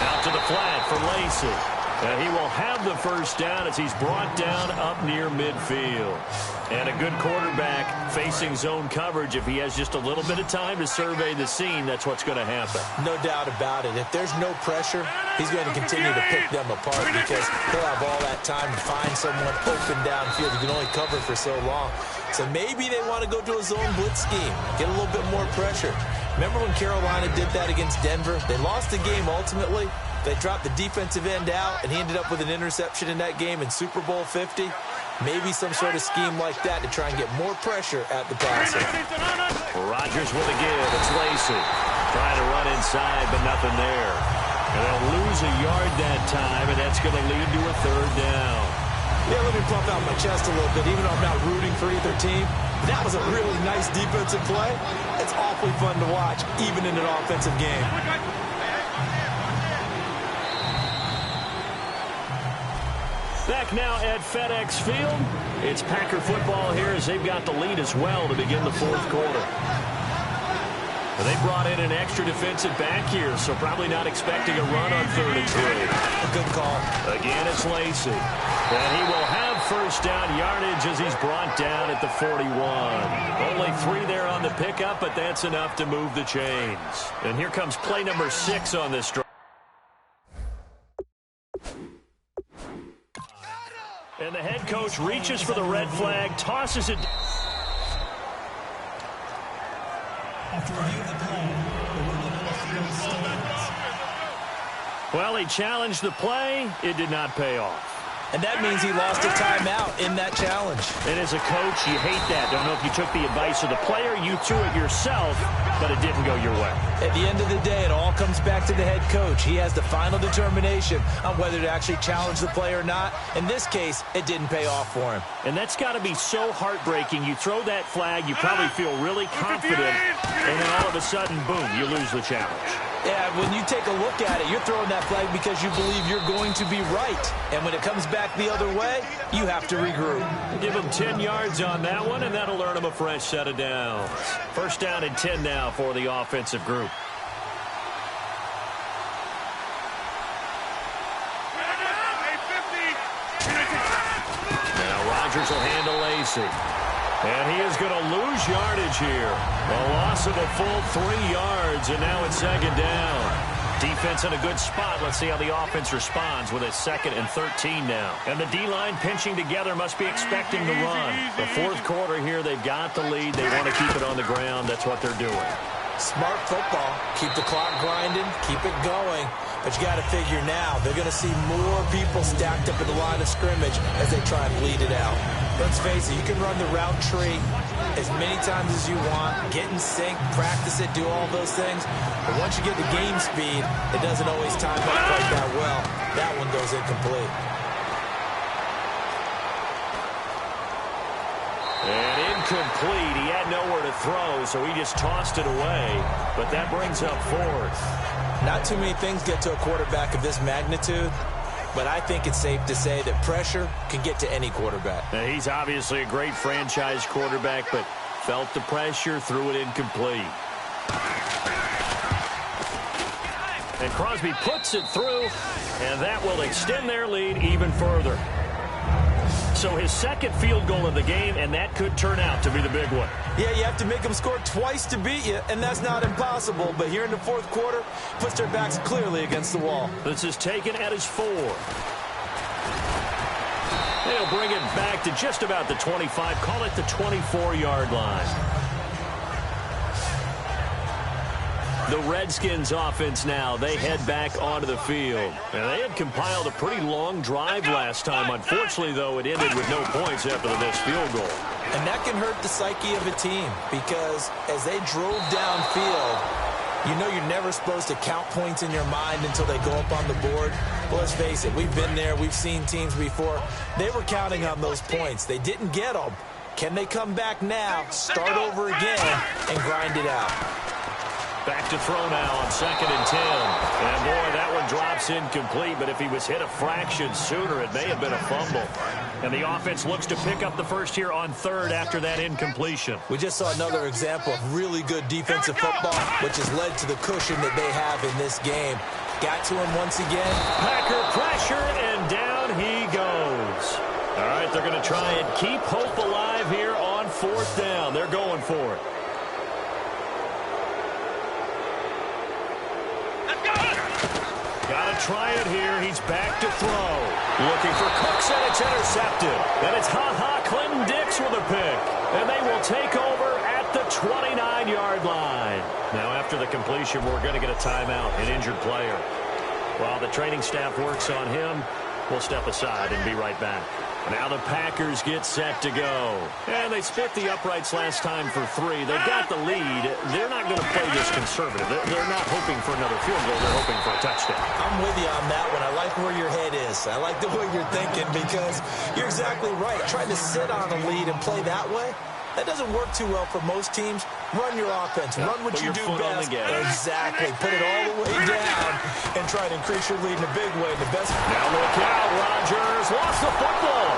Out to the flat for Lacey. And he will have the first down as he's brought down up near midfield. And a good quarterback facing zone coverage. If he has just a little bit of time to survey the scene, that's what's going to happen. No doubt about it. If there's no pressure, he's going to continue to pick them apart because he'll have all that time to find someone open downfield. He can only cover for so long. So maybe they want to go to a zone blitz scheme, get a little bit more pressure. Remember when Carolina did that against Denver? They lost the game ultimately. They dropped the defensive end out, and he ended up with an interception in that game in Super Bowl 50. Maybe some sort of scheme like that to try and get more pressure at the passer. Rodgers with a give. It's Lacey. Trying to run inside, but nothing there. And they'll lose a yard that time, and that's going to lead to a third down. Yeah, let me pump out my chest a little bit, even though I'm not rooting for either team. That was a really nice defensive play. It's awfully fun to watch, even in an offensive game. Back now at FedEx Field. It's Packer football here as they've got the lead as well to begin the fourth quarter. They brought in an extra defensive back here, so probably not expecting a run on 3rd and 3. A good call. Again, it's Lacey. And he will have first down yardage as he's brought down at the 41. Only 3 there on the pickup, but that's enough to move the chains. And here comes play number 6 on this drive. And the head coach reaches for the red flag, tosses it. After review of the play, the ruling on the field stands. Well, he challenged the play. It did not pay off. And that means he lost a timeout in that challenge. And as a coach, you hate that. Don't know if you took the advice of the player, you threw it yourself, but it didn't go your way. At the end of the day, it all comes back to the head coach. He has the final determination on whether to actually challenge the play or not. In this case, it didn't pay off for him. And that's got to be so heartbreaking. You throw that flag, you probably feel really confident, and then all of a sudden, boom, you lose the challenge. Yeah, when you take a look at it, you're throwing that flag because you believe you're going to be right. And when it comes back the other way, you have to regroup. Give him 10 yards on that one, and that'll earn him a fresh set of downs. First down and 10 now for the offensive group. Now Rodgers will handle Lacey. And he is going to lose yardage here. A loss of a full 3 yards, and now it's second down. Defense in a good spot. Let's see how the offense responds with a 2nd and 13 now. And the D-line pinching together must be expecting to run. The fourth quarter here, they've got the lead. They want to keep it on the ground. That's what they're doing. Smart football. Keep the clock grinding. Keep it going. But you got to figure now, they're going to see more people stacked up in the line of scrimmage as they try and bleed it out. Let's face it, you can run the route tree as many times as you want, get in sync, practice it, do all those things. But once you get the game speed, it doesn't always time up quite that well. That one goes incomplete. And incomplete. He had nowhere to throw, so he just tossed it away. But that brings up 4th. Not too many things get to a quarterback of this magnitude, but I think it's safe to say that pressure can get to any quarterback. Now, he's obviously a great franchise quarterback, but felt the pressure, threw it incomplete. And Crosby puts it through, and that will extend their lead even further. So his 2nd field goal of the game, and that could turn out to be the big one. Yeah, you have to make them score twice to beat you, and that's not impossible. But here in the fourth quarter, puts their backs clearly against the wall. This is taken at his 4. They'll bring it back to just about the 25, call it the 24-yard line. The Redskins offense now, they head back onto the field. And they had compiled a pretty long drive last time. Unfortunately, though, it ended with no points after the missed field goal. And that can hurt the psyche of a team because as they drove downfield, you know you're never supposed to count points in your mind until they go up on the board. Well, let's face it, we've been there. We've seen teams before. They were counting on those points. They didn't get them. Can they come back now, start over again, and grind it out? Back to throw now on 2nd and 10. And, boy, that one drops incomplete, but if he was hit a fraction sooner, it may have been a fumble. And the offense looks to pick up the first here on 3rd after that incompletion. We just saw another example of really good defensive football, which has led to the cushion that they have in this game. Got to him once again. Packer pressure, and down he goes. All right, they're going to try and keep hope alive here on 4th down. They're going for it. Got to try it here. He's back to throw. Looking for Cooks, and it's intercepted. And it's Clinton Dix with a pick. And they will take over at the 29-yard line. Now, after the completion, we're going to get a timeout, an injured player. While the training staff works on him, we'll step aside and be right back. Now the Packers get set to go. And they split the uprights last time for 3. They've got the lead. They're not going to play this conservative. They're not hoping for another field goal. They're hoping for a touchdown. I'm with you on that one. I like where your head is. I like the way you're thinking because you're exactly right. Trying to sit on a lead and play that way, that doesn't work too well for most teams. Run your offense. Run what you do best. Exactly. Put it all the way down and try to increase your lead in a big way. The best. Now look out. Rodgers lost the football.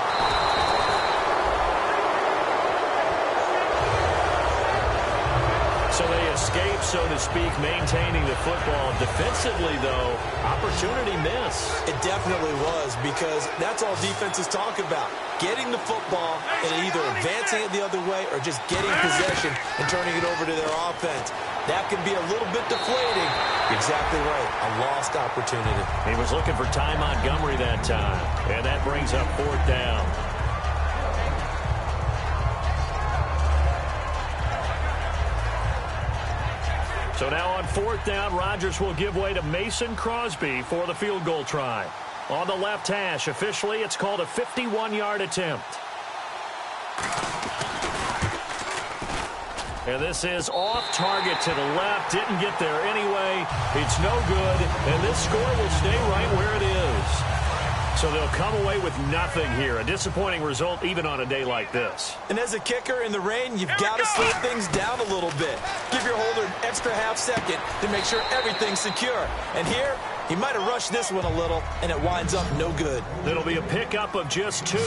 So they escape, so to speak, maintaining the football. Defensively, though, opportunity miss. It definitely was because that's all defenses talk about. Getting the football and either advancing it the other way or just getting possession and turning it over to their offense. That can be a little bit deflating. Exactly right. A lost opportunity. He was looking for Ty Montgomery that time. And that brings up 4th down. So now on 4th down, Rodgers will give way to Mason Crosby for the field goal try. On the left hash, officially, it's called a 51-yard attempt. And this is off target to the left. Didn't get there anyway. It's no good. And this score will stay right where it is. So they'll come away with nothing here. A disappointing result even on a day like this. And as a kicker in the rain, you've got to slow things down a little bit. Give your holder an extra half second to make sure everything's secure. And here, he might have rushed this one a little, and it winds up no good. It'll be a pickup of just 2,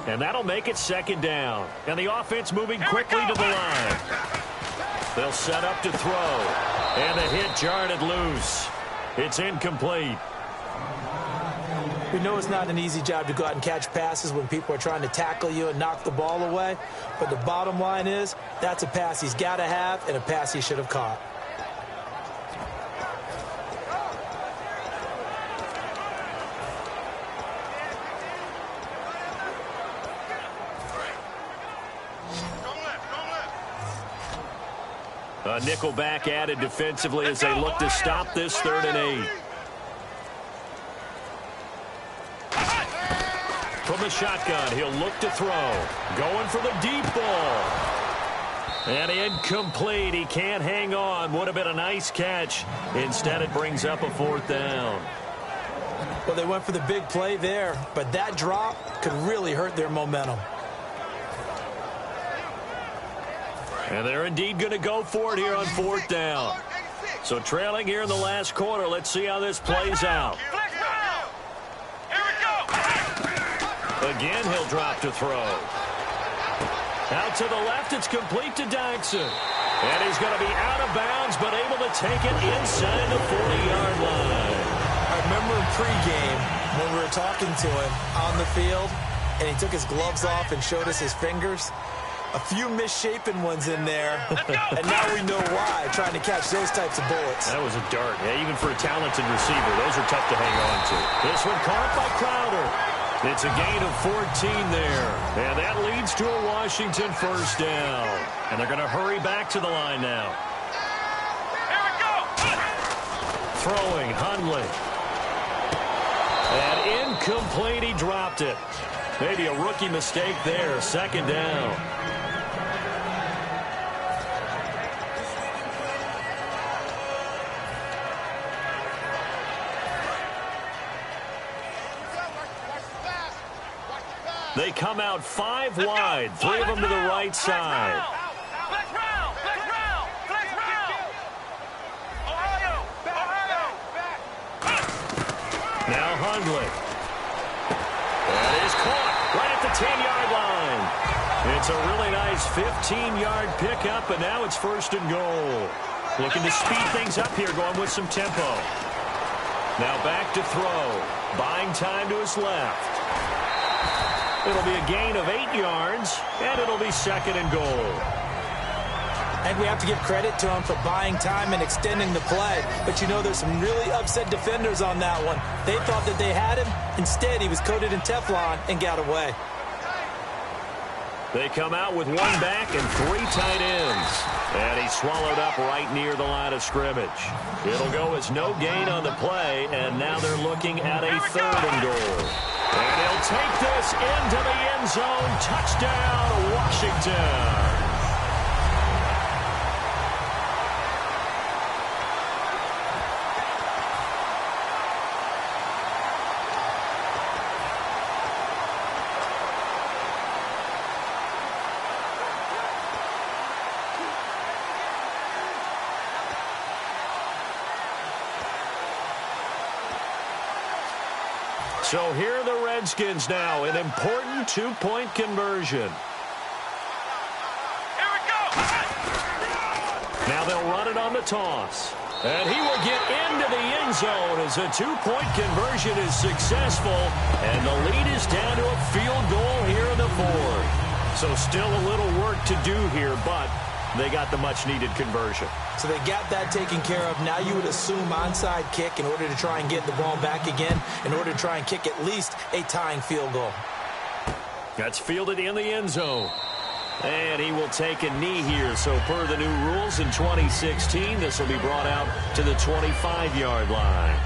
and that'll make it second down. And the offense moving quickly to the line. They'll set up to throw. And the hit jarred it loose. It's incomplete. We know it's not an easy job to go out and catch passes when people are trying to tackle you and knock the ball away. But the bottom line is, that's a pass he's got to have and a pass he should have caught. A nickel back added defensively as they look to stop this 3rd and 8. From the shotgun, he'll look to throw. Going for the deep ball. And incomplete. He can't hang on. Would have been a nice catch. Instead, it brings up a 4th down. Well, they went for the big play there, but that drop could really hurt their momentum. And they're indeed going to go for it here on 4th down. So trailing here in the last quarter. Let's see how this plays out. Again, he'll drop to throw. Out to the left, it's complete to Daxon. And he's going to be out of bounds, but able to take it inside the 40-yard line. I remember in pregame when we were talking to him on the field, and he took his gloves off and showed us his fingers. A few misshapen ones in there, and now we know why, trying to catch those types of bullets. That was a dart. Yeah, even for a talented receiver, those are tough to hang on to. This one caught by Crowder. It's a gain of 14 there, and that leads to a Washington 1st down. And they're going to hurry back to the line now. Here we go. Throwing, Hundley. And incomplete, he dropped it. Maybe a rookie mistake there, 2nd down. They come out 5 wide, 3 of them to the right side. Flex round. Ohio. Now Hundley. That is caught right at the 10-yard line. It's a really nice 15-yard pickup, and now it's 1st and goal. Looking to speed things up here, going with some tempo. Now back to throw. Buying time to his left. It'll be a gain of 8 yards, and it'll be 2nd and goal. And we have to give credit to him for buying time and extending the play. But you know, there's some really upset defenders on that one. They thought that they had him. Instead, he was coated in Teflon and got away. They come out with 1 back and 3 tight ends. And he's swallowed up right near the line of scrimmage. It'll go as no gain on the play, and now they're looking at a 3rd and goal. And he'll take this into the end zone. Touchdown, Washington. So here are the Redskins now, an important 2-point conversion. Here we go. Now they'll run it on the toss. And he will get into the end zone as a 2-point conversion is successful. And the lead is down to a field goal here in the 4th. So still a little work to do here, but they got the much-needed conversion. So they got that taken care of. Now you would assume onside kick in order to try and get the ball back again, in order to try and kick at least a tying field goal. That's fielded in the end zone. And he will take a knee here. So per the new rules in 2016, this will be brought out to the 25-yard line.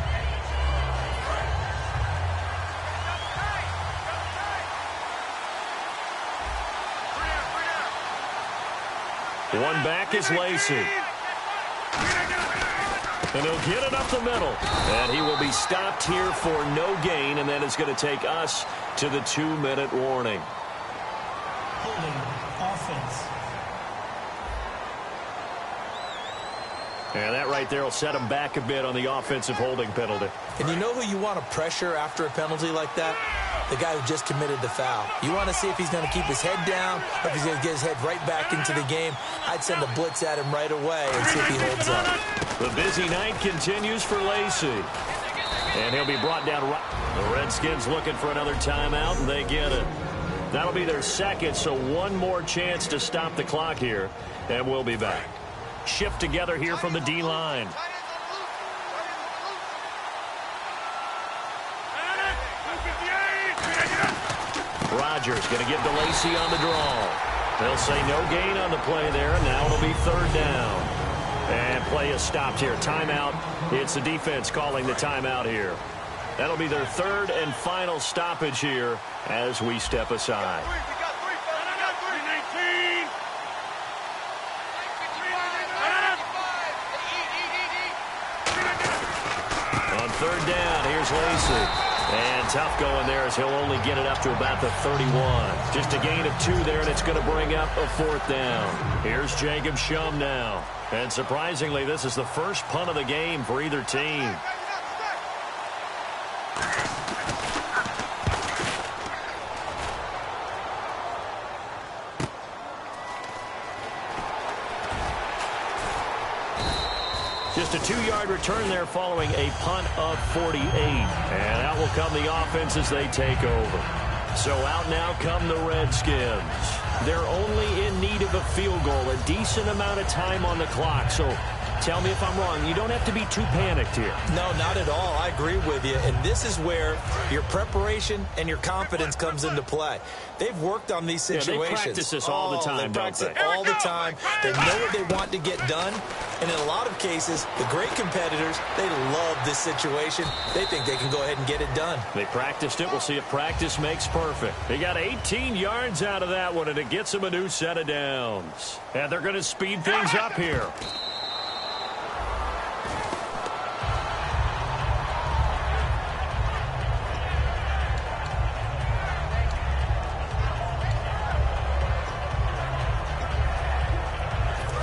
One back is Lacey. And he'll get it up the middle. And he will be stopped here for no gain, and then it's going to take us to the 2-minute warning. Holding offense. And that right there will set him back a bit on the offensive holding penalty. And you know who you want to pressure after a penalty like that? The guy who just committed the foul. You want to see if he's going to keep his head down or if he's going to get his head right back into the game. I'd send a blitz at him right away and see if he holds up. The busy night continues for Lacey. And he'll be brought down. The Redskins looking for another timeout, and they get it. That'll be their second, so one more chance to stop the clock here, and we'll be back. Shift together here from the D-line. Rodgers going to give to Lacey on the draw. They'll say no gain on the play there, and now it'll be third down. And play is stopped here. Timeout. It's the defense calling the timeout here. That'll be their third and final stoppage here as we step aside. On third down, here's Lacey. And tough going there as he'll only get it up to about the 31. Just a gain of 2 there, and it's going to bring up a fourth down. Here's Jacob Shum now. And surprisingly, this is the first punt of the game for either team. Just a 2-yard return there following a punt of 48. And out will come the offense as they take over. So out now come the Redskins. They're only in need of a field goal, a decent amount of time on the clock. So tell me if I'm wrong. You don't have to be too panicked here. No, not at all. I agree with you. And this is where your preparation and your confidence comes into play. They've worked on these situations. They practice this all the time, They practice don't it they? all the time. They know what they want to get done. And in a lot of cases, the great competitors, they love this situation. They think they can go ahead and get it done. They practiced it. We'll see if practice makes perfect. They got 18 yards out of that one, and it gets them a new set of downs. And they're going to speed things up here.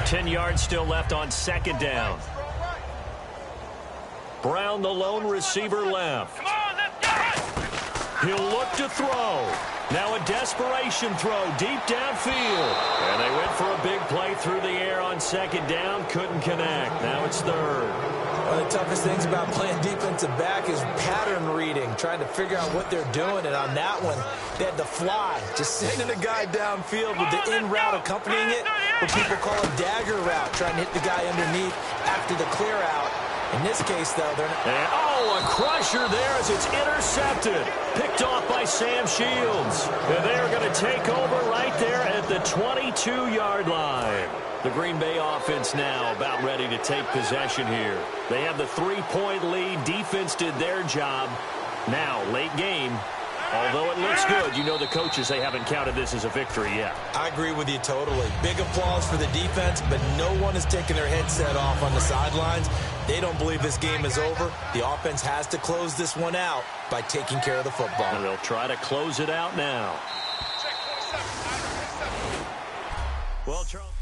Ten yards still left on second down. Brown, the lone receiver, left. He'll look to throw. Now a desperation throw deep downfield. And they went for a big play through the air on second down. Couldn't connect. Now it's third. One of the toughest things about playing defensive back is pattern reading, trying to figure out what they're doing. And on that one, they had to fly, just sending a guy downfield with the in route accompanying it, what people call a dagger route, trying to hit the guy underneath after the clear out. In this case, though, they're not. And, oh, a crusher there as it's intercepted. Picked off by Sam Shields. And they're going to take over right there at the 22-yard line. The Green Bay offense now about ready to take possession here. They have the 3-point lead. Defense did their job. Now, late game. Although it looks good, you know the coaches, they haven't counted this as a victory yet. I agree with you totally. Big applause for the defense, but no one is taking their headset off on the sidelines. They don't believe this game is over. The offense has to close this one out by taking care of the football. And they'll try to close it out now. Well, Charles.